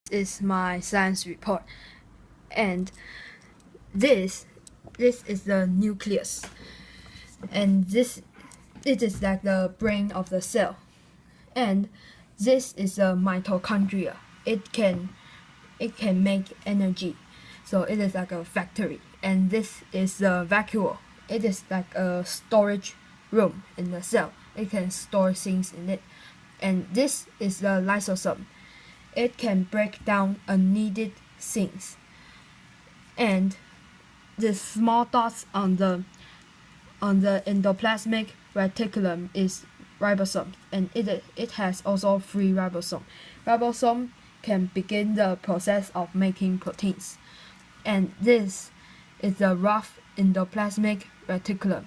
is my science report, and this is the nucleus, and it is like the brain of the cell, and this is the mitochondria. It can make energy, so it is like a factory. And this is the vacuole. It is like a storage room in the cell. It can store things in it. And this is the lysosome. It can break down unneeded things. And the small dots on the endoplasmic reticulum is ribosome, and it has also 3 ribosomes. Ribosome can begin the process of making proteins, and this is the rough endoplasmic reticulum.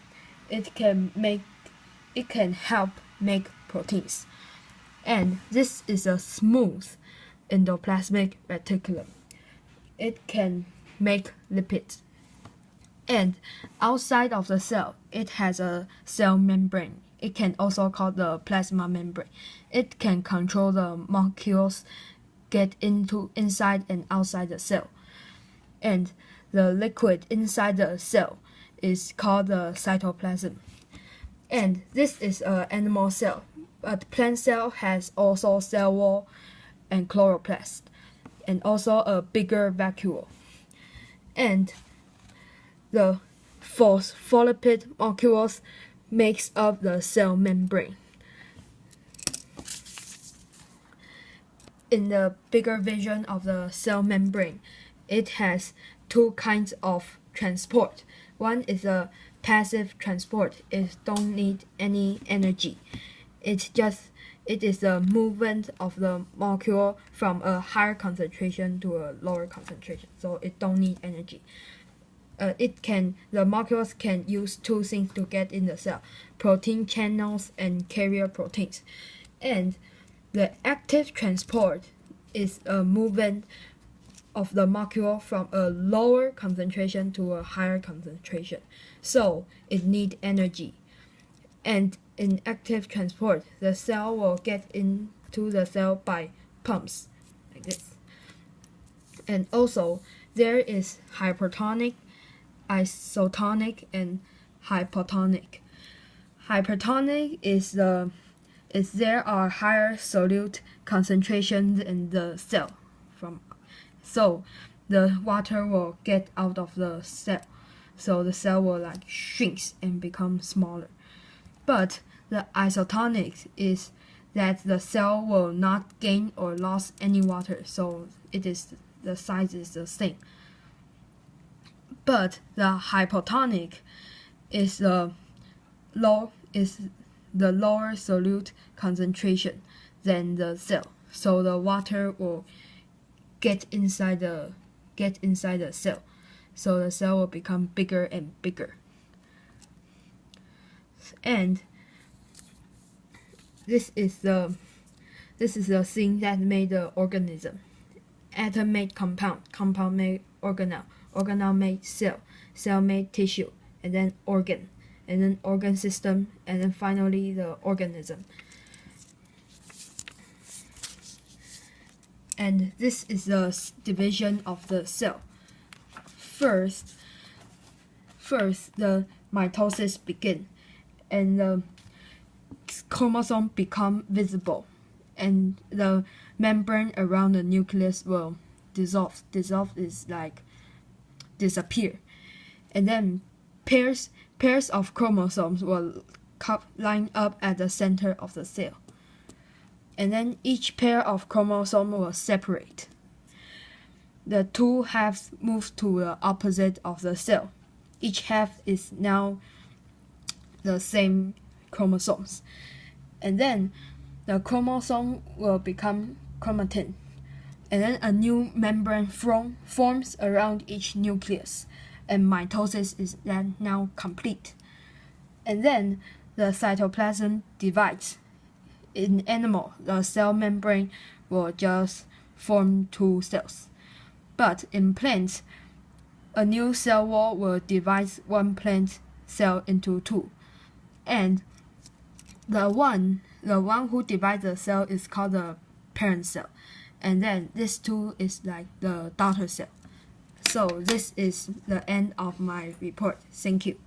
It can help make proteins, and this is a smooth endoplasmic reticulum. It can make lipids. And outside of the cell, it has a cell membrane. It can also called the plasma membrane. It can control the molecules get inside and outside the cell. And the liquid inside the cell is called the cytoplasm. And this is an animal cell, but plant cell has also cell wall and chloroplast, and also a bigger vacuole. And the phospholipid molecules makes up the cell membrane. In the bigger version of the cell membrane, it has 2 kinds of transport. One is a passive transport. It don't need any energy. It is the movement of the molecule from a higher concentration to a lower concentration, so it don't need energy. The molecules can use 2 things to get in the cell: protein channels and carrier proteins. And the active transport is a movement of the molecule from a lower concentration to a higher concentration, so it needs energy. And in active transport, the cell will get into the cell by pumps, like this. And also, there is hypertonic, isotonic, and hypotonic. Hypertonic is there are higher solute concentrations in the cell, so the water will get out of the cell, so the cell will like shrinks and become smaller. But the isotonic is that the cell will not gain or lose any water, so the size is the same. But the hypotonic is the lower solute concentration than the cell, so the water will get inside the cell, so the cell will become bigger and bigger. And this is the thing that made the organism. Atom made compound, compound made organelle, organelle made cell, cell made tissue, and then organ, and then organ system, and then finally the organism. And this is the division of the cell. First the mitosis begin, and the chromosome become visible, and the membrane around the nucleus will dissolve. Dissolve is like disappear, and then pairs of chromosomes will line up at the center of the cell, and then each pair of chromosomes will separate. The 2 halves move to the opposite of the cell. Each half is now the same chromosomes, and then the chromosome will become chromatin, and then a new membrane forms around each nucleus, and mitosis is then now complete. And then the cytoplasm divides. In animal, the cell membrane will just form 2 cells, but in plants, a new cell wall will divide one plant cell into 2, and the one who divides the cell is called the parent cell, and then this two is like the daughter cell. So this is the end of my report. Thank you.